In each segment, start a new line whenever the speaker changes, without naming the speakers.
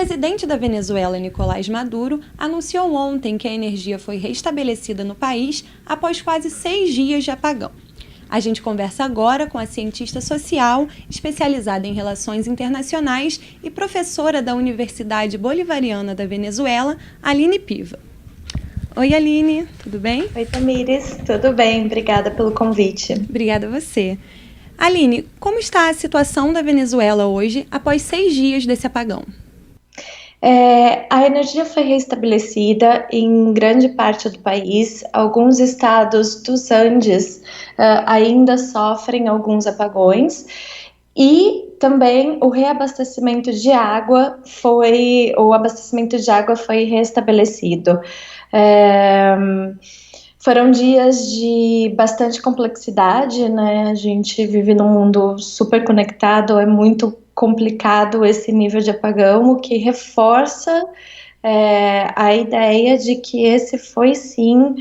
presidente da Venezuela, Nicolás Maduro, anunciou ontem que a energia foi restabelecida no país após quase 6 dias de apagão. A gente conversa agora com a cientista social, especializada em relações internacionais e professora da Universidade Bolivariana da Venezuela, Aline Piva. Oi, Aline, tudo bem?
Oi, Tamires, tudo bem? Obrigada pelo convite.
Obrigada a você. Aline, como está a situação da Venezuela hoje, após 6 dias desse apagão?
A energia foi restabelecida em grande parte do país. Alguns estados dos Andes ainda sofrem alguns apagões. E também o abastecimento de água foi restabelecido. Foram dias de bastante complexidade, né? A gente vive num mundo super conectado, é muito complicado esse nível de apagão, o que reforça a ideia de que esse foi sim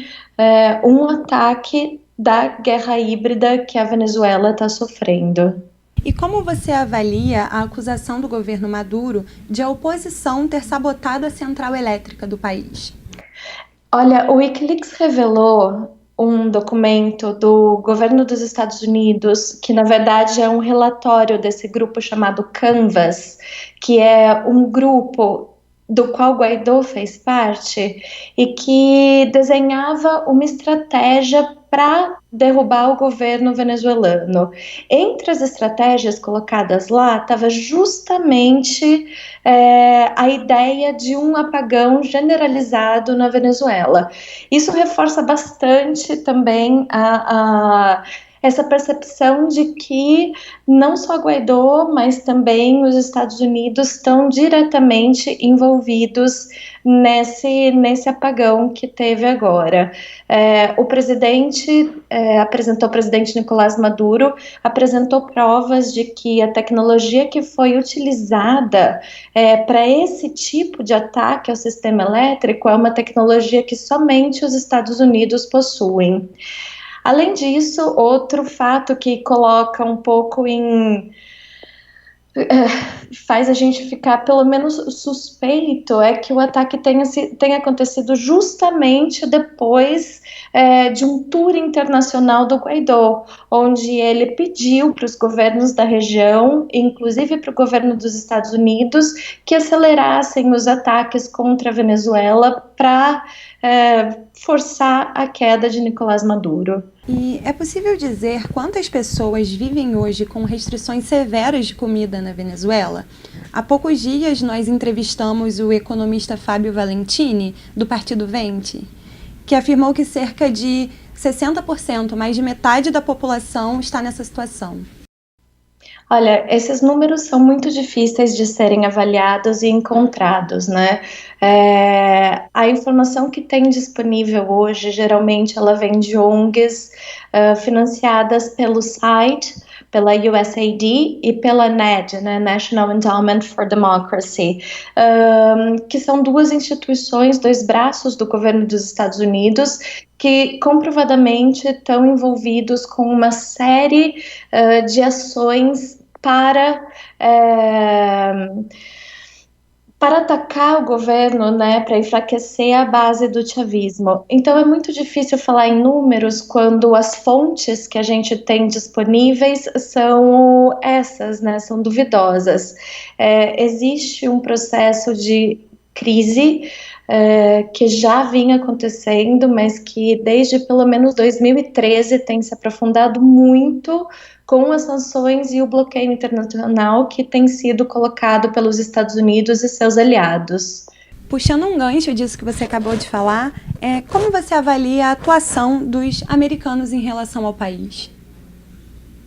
um ataque da guerra híbrida que a Venezuela está sofrendo.
E como você avalia a acusação do governo Maduro de a oposição ter sabotado a central elétrica do país?
Olha, o Wikileaks revelou um documento do governo dos Estados Unidos, que na verdade é um relatório desse grupo chamado Canvas, que é um grupo do qual Guaidó fez parte e que desenhava uma estratégia para derrubar o governo venezuelano. Entre as estratégias colocadas lá estava justamente a ideia de um apagão generalizado na Venezuela. Isso reforça bastante também essa percepção de que não só Guaidó, mas também os Estados Unidos estão diretamente envolvidos nesse apagão que teve agora. O presidente Nicolás Maduro apresentou provas de que a tecnologia que foi utilizada para esse tipo de ataque ao sistema elétrico é uma tecnologia que somente os Estados Unidos possuem. Além disso, outro fato que coloca um pouco faz a gente ficar pelo menos suspeito é que o ataque tenha acontecido justamente depois de um tour internacional do Guaidó, onde ele pediu para os governos da região, inclusive para o governo dos Estados Unidos, que acelerassem os ataques contra a Venezuela para forçar a queda de Nicolás Maduro.
E é possível dizer quantas pessoas vivem hoje com restrições severas de comida na Venezuela? Há poucos dias nós entrevistamos o economista Fábio Valentini, do Partido Vente, que afirmou que cerca de 60%, mais de metade da população, está nessa situação.
Olha, esses números são muito difíceis de serem avaliados e encontrados, né? A informação que tem disponível hoje, geralmente ela vem de ONGs financiadas pelo site, pela USAID e pela NED, né, National Endowment for Democracy, que são duas instituições, dois braços do governo dos Estados Unidos, que comprovadamente estão envolvidos com uma série de ações para atacar o governo, né, para enfraquecer a base do chavismo. Então é muito difícil falar em números quando as fontes que a gente tem disponíveis são essas, né, são duvidosas. Existe um processo de crise que já vinha acontecendo, mas que desde pelo menos 2013 tem se aprofundado muito com as sanções e o bloqueio internacional que tem sido colocado pelos Estados Unidos e seus aliados.
Puxando um gancho disso que você acabou de falar, como você avalia a atuação dos americanos em relação ao país?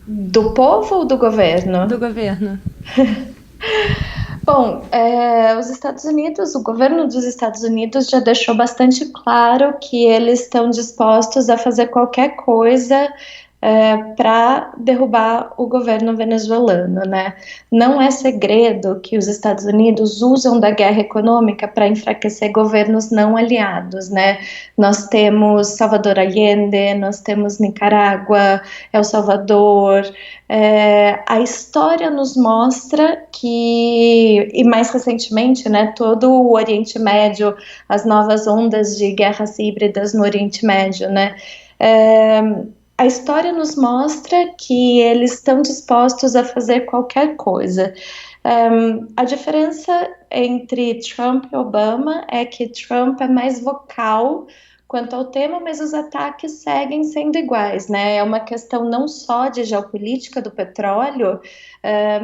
Do povo ou do governo?
Do governo.
Bom, os Estados Unidos, o governo dos Estados Unidos já deixou bastante claro que eles estão dispostos a fazer qualquer coisa para derrubar o governo venezuelano, né? Não é segredo que os Estados Unidos usam da guerra econômica para enfraquecer governos não aliados, né? Nós temos Salvador Allende, nós temos Nicarágua, El Salvador. A história nos mostra que, e mais recentemente, né, todo o Oriente Médio, as novas ondas de guerras híbridas no Oriente Médio, né? É, a história nos mostra que eles estão dispostos a fazer qualquer coisa. A diferença entre Trump e Obama é que Trump é mais vocal quanto ao tema, mas os ataques seguem sendo iguais, né? É uma questão não só de geopolítica do petróleo,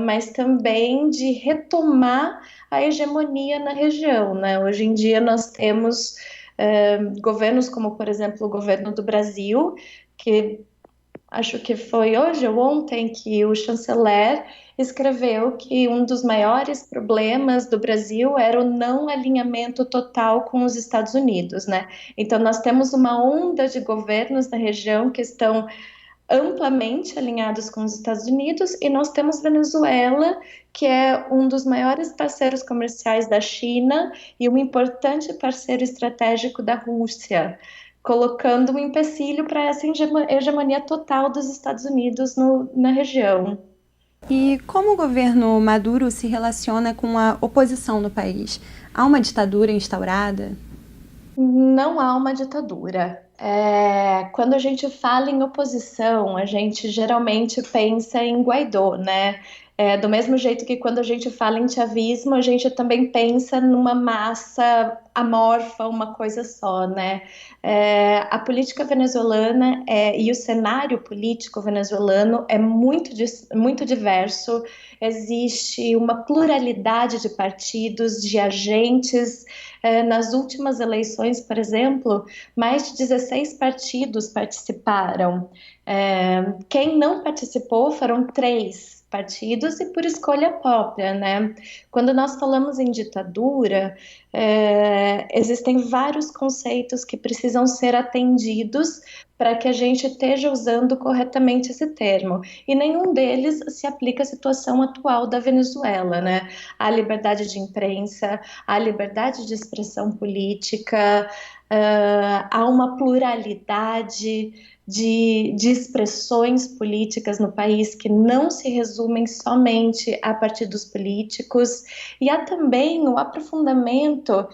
mas também de retomar a hegemonia na região, né? Hoje em dia nós temos governos como, por exemplo, o governo do Brasil, que acho que foi hoje ou ontem que o chanceler escreveu que um dos maiores problemas do Brasil era o não alinhamento total com os Estados Unidos, né? Então nós temos uma onda de governos na região que estão amplamente alinhados com os Estados Unidos e nós temos Venezuela, que é um dos maiores parceiros comerciais da China e um importante parceiro estratégico da Rússia, colocando um empecilho para essa hegemonia total dos Estados Unidos na região.
E como o governo Maduro se relaciona com a oposição no país? Há uma ditadura instaurada?
Não há uma ditadura. Quando a gente fala em oposição, a gente geralmente pensa em Guaidó, né? Do mesmo jeito que quando a gente fala em chavismo, a gente também pensa numa massa amorfa, uma coisa só, né? A política venezuelana e o cenário político venezuelano é muito diverso. Existe uma pluralidade de partidos, de agentes. Nas últimas eleições, por exemplo, mais de 16 partidos participaram. Quem não participou foram 3 partidos e por escolha própria, né? Quando nós falamos em ditadura, existem vários conceitos que precisam ser atendidos para que a gente esteja usando corretamente esse termo. E nenhum deles se aplica à situação atual da Venezuela, né? A liberdade de imprensa, a liberdade de expressão política, há uma pluralidade de expressões políticas no país que não se resumem somente a partidos políticos, e há também o aprofundamento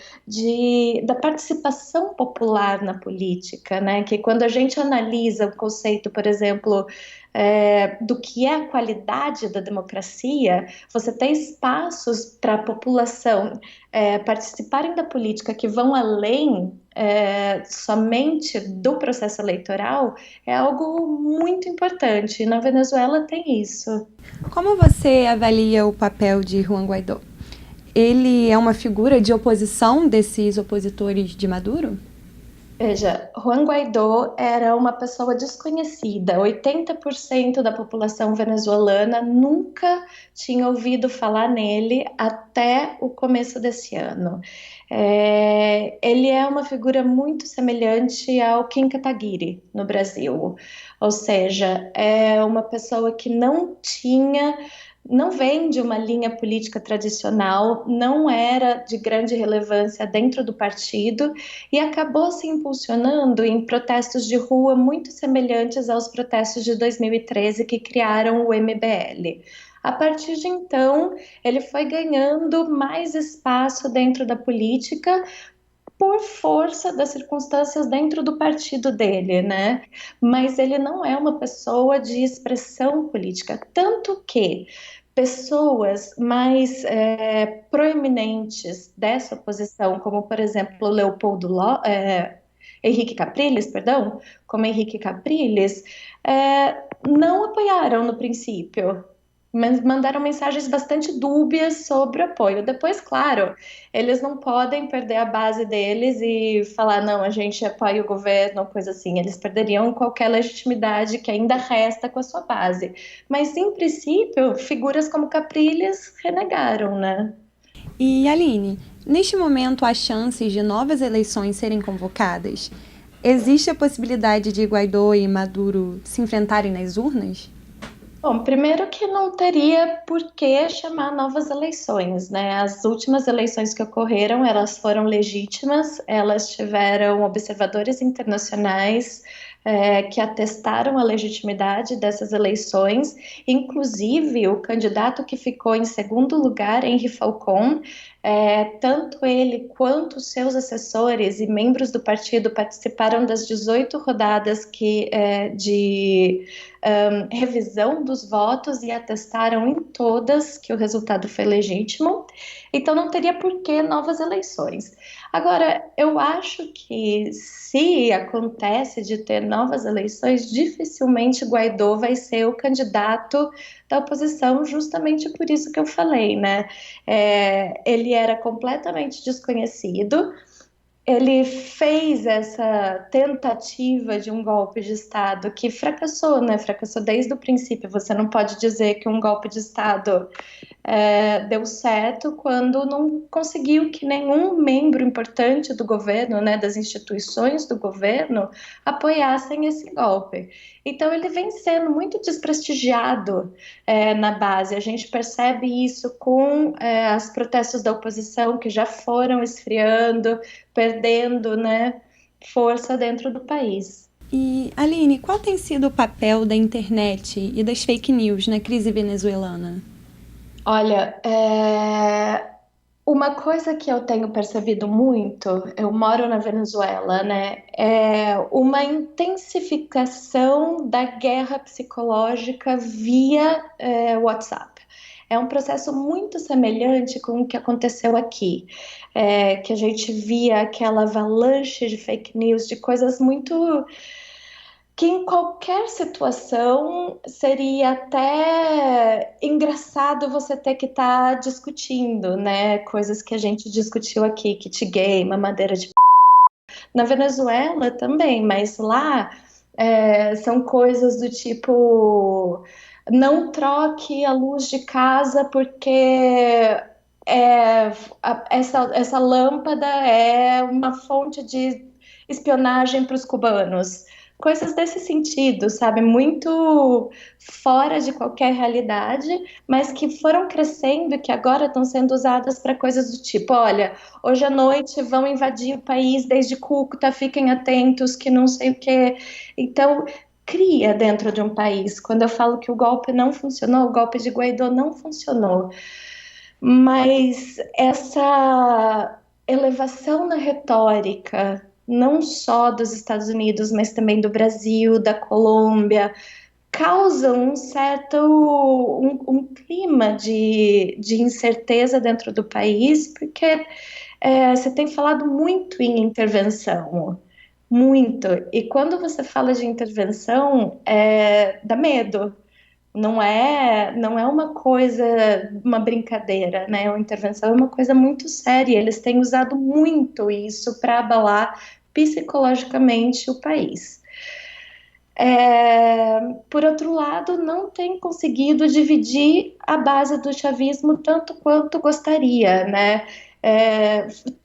da participação popular na política, né? Que quando a gente analisa o conceito, por exemplo, do que é a qualidade da democracia, você tem espaços para a população participarem da política que vão além somente do processo eleitoral, é algo muito importante. E na Venezuela tem isso.
Como você avalia o papel de Juan Guaidó? Ele é uma figura de oposição desses opositores de Maduro?
Veja, Juan Guaidó era uma pessoa desconhecida. 80% da população venezuelana nunca tinha ouvido falar nele até o começo desse ano. Ele é uma figura muito semelhante ao Kim Kataguiri no Brasil, ou seja, é uma pessoa que não vem de uma linha política tradicional, não era de grande relevância dentro do partido e acabou se impulsionando em protestos de rua muito semelhantes aos protestos de 2013 que criaram o MBL. A partir de então, ele foi ganhando mais espaço dentro da política por força das circunstâncias dentro do partido dele, né? Mas ele não é uma pessoa de expressão política, tanto que pessoas mais proeminentes dessa oposição, como por exemplo Henrique Capriles, perdão, como Henrique Capriles, não apoiaram no princípio, mas mandaram mensagens bastante dúbias sobre o apoio. Depois, claro, eles não podem perder a base deles e falar, não, a gente apoia o governo, coisa assim. Eles perderiam qualquer legitimidade que ainda resta com a sua base. Mas, em princípio, figuras como Capriles renegaram, né?
E, Aline, neste momento há chances de novas eleições serem convocadas? Existe a possibilidade de Guaidó e Maduro se enfrentarem nas urnas?
Bom, primeiro que não teria por que chamar novas eleições, né? As últimas eleições que ocorreram, elas foram legítimas, elas tiveram observadores internacionais que atestaram a legitimidade dessas eleições, inclusive o candidato que ficou em segundo lugar, Henri Falcón, tanto ele quanto seus assessores e membros do partido participaram das 18 rodadas de revisão dos votos e atestaram em todas que o resultado foi legítimo, então não teria por que novas eleições. Agora, eu acho que se acontece de ter novas eleições, dificilmente Guaidó vai ser o candidato da oposição, justamente por isso que eu falei, né? Ele era completamente desconhecido. Ele fez essa tentativa de um golpe de Estado que fracassou, né? Fracassou desde o princípio. Você não pode dizer que um golpe de Estado deu certo quando não conseguiu que nenhum membro importante do governo, né, das instituições do governo, apoiassem esse golpe. Então ele vem sendo muito desprestigiado na base. A gente percebe isso com os protestos da oposição que já foram esfriando, perdendo, né, força dentro do país.
E, Aline, qual tem sido o papel da internet e das fake news na crise venezuelana?
Olha, uma coisa que eu tenho percebido muito, eu moro na Venezuela, né? É uma intensificação da guerra psicológica via WhatsApp. É um processo muito semelhante com o que aconteceu aqui, que a gente via aquela avalanche de fake news, de coisas muito que em qualquer situação seria até engraçado você ter que estar discutindo, né? Coisas que a gente discutiu aqui, kit gay, mamadeira de na Venezuela também, mas lá são coisas do tipo não troque a luz de casa porque essa lâmpada é uma fonte de espionagem para os cubanos. Coisas desse sentido, sabe? Muito fora de qualquer realidade, mas que foram crescendo e que agora estão sendo usadas para coisas do tipo: olha, hoje à noite vão invadir o país desde Cúcuta, fiquem atentos, que não sei o quê. Então, cria dentro de um país. Quando eu falo que o golpe não funcionou, o golpe de Guaidó não funcionou. Mas essa elevação na retórica, não só dos Estados Unidos, mas também do Brasil, da Colômbia, causa um certo um clima de incerteza dentro do país, porque você tem falado muito em intervenção, muito. E quando você fala de intervenção, dá medo. Não é uma coisa, uma brincadeira, né? A intervenção é uma coisa muito séria. Eles têm usado muito isso para abalar psicologicamente o país. Por outro lado, não tem conseguido dividir a base do chavismo tanto quanto gostaria, né?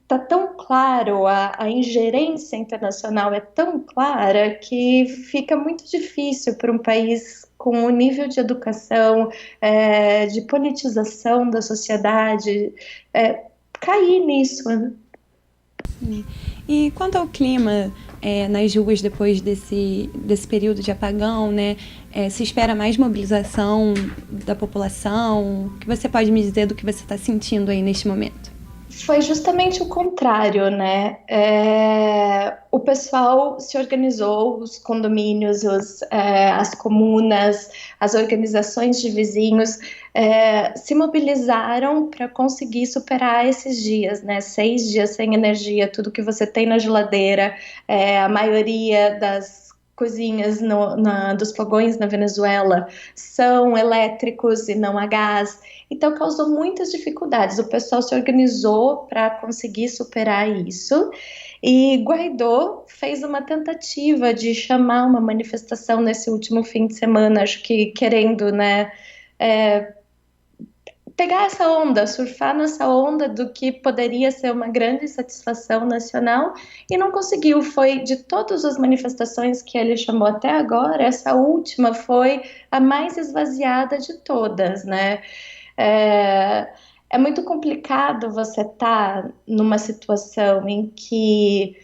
Tá tão claro, a ingerência internacional é tão clara que fica muito difícil para um país com o nível de educação, de politização da sociedade, cair nisso, né?
E quanto ao clima nas ruas depois desse período de apagão, né? Se espera mais mobilização da população? O que você pode me dizer do que você está sentindo aí neste momento?
Foi justamente o contrário, né? O pessoal se organizou, os condomínios, as comunas, as organizações de vizinhos se mobilizaram para conseguir superar esses dias, né? 6 dias sem energia, tudo que você tem na geladeira, a maioria das cozinhas dos fogões na Venezuela são elétricos e não a gás. Então, causou muitas dificuldades. O pessoal se organizou para conseguir superar isso. E Guaidó fez uma tentativa de chamar uma manifestação nesse último fim de semana, acho que querendo, né, pegar essa onda, surfar nessa onda do que poderia ser uma grande satisfação nacional e não conseguiu. Foi de todas as manifestações que ele chamou até agora, essa última foi a mais esvaziada de todas, né? É, é muito complicado você estar numa situação em que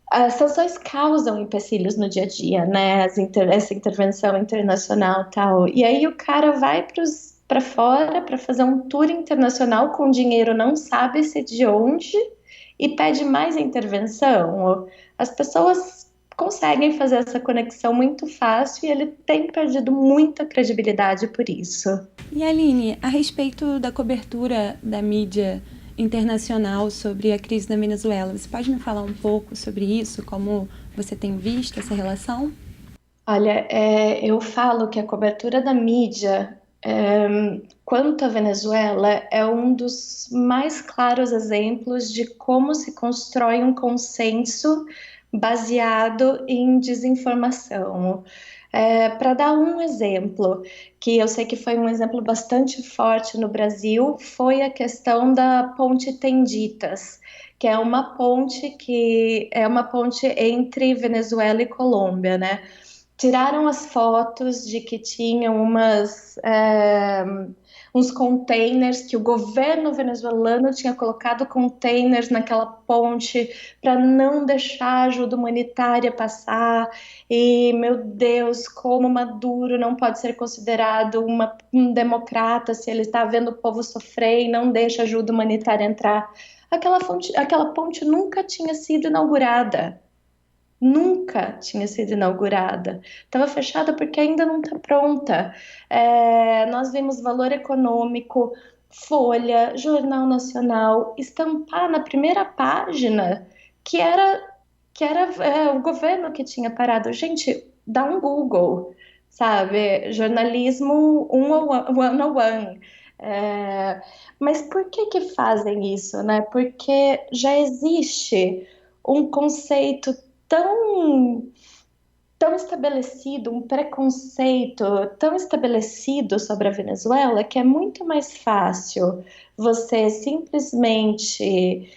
as sanções causam empecilhos no dia a dia, né? Essa intervenção internacional e tal. E aí o cara vai para fora para fazer um tour internacional com dinheiro não sabe se de onde e pede mais intervenção. As pessoas conseguem fazer essa conexão muito fácil e ele tem perdido muita credibilidade por isso.
E Aline, a respeito da cobertura da mídia internacional sobre a crise na Venezuela, você pode me falar um pouco sobre isso, como você tem visto essa relação?
Olha, eu falo que a cobertura da mídia quanto à Venezuela é um dos mais claros exemplos de como se constrói um consenso baseado em desinformação. Para dar um exemplo, que eu sei que foi um exemplo bastante forte no Brasil, foi a questão da Ponte Tenditas, que é uma ponte entre Venezuela e Colômbia, né? Tiraram as fotos de que tinham uns containers, que o governo venezuelano tinha colocado containers naquela ponte para não deixar a ajuda humanitária passar. E, meu Deus, como Maduro não pode ser considerado um democrata se ele está vendo o povo sofrer e não deixa a ajuda humanitária entrar. Aquela ponte nunca tinha sido inaugurada. Nunca tinha sido inaugurada. Estava fechada porque ainda não está pronta. Nós vimos Valor Econômico, Folha, Jornal Nacional estampar na primeira página que era o governo que tinha parado. Gente, dá um Google, sabe? Jornalismo 101. Mas por que fazem isso, né? Porque já existe um conceito tão, tão estabelecido, um preconceito tão estabelecido sobre a Venezuela que é muito mais fácil você simplesmente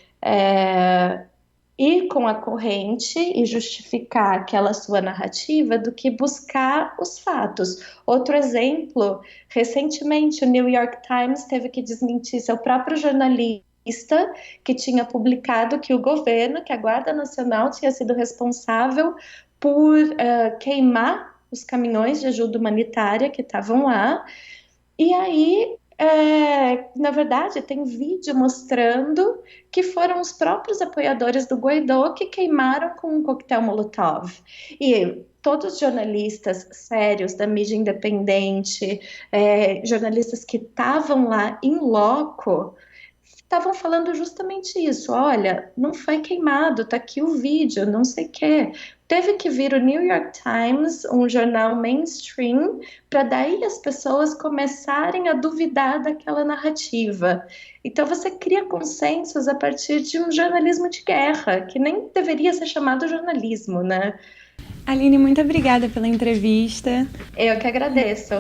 ir com a corrente e justificar aquela sua narrativa do que buscar os fatos. Outro exemplo, recentemente o New York Times teve que desmentir seu próprio jornalista que tinha publicado que o governo, que a Guarda Nacional tinha sido responsável por queimar os caminhões de ajuda humanitária que estavam lá. E aí, na verdade, tem vídeo mostrando que foram os próprios apoiadores do Guaidó que queimaram com um coquetel Molotov. E todos os jornalistas sérios da mídia independente, jornalistas que estavam lá em loco, estavam falando justamente isso. Olha, não foi queimado, tá aqui o vídeo, não sei o quê. Teve que vir o New York Times, um jornal mainstream, para daí as pessoas começarem a duvidar daquela narrativa. Então você cria consensos a partir de um jornalismo de guerra, que nem deveria ser chamado jornalismo, né?
Aline, muito obrigada pela entrevista.
Eu que agradeço.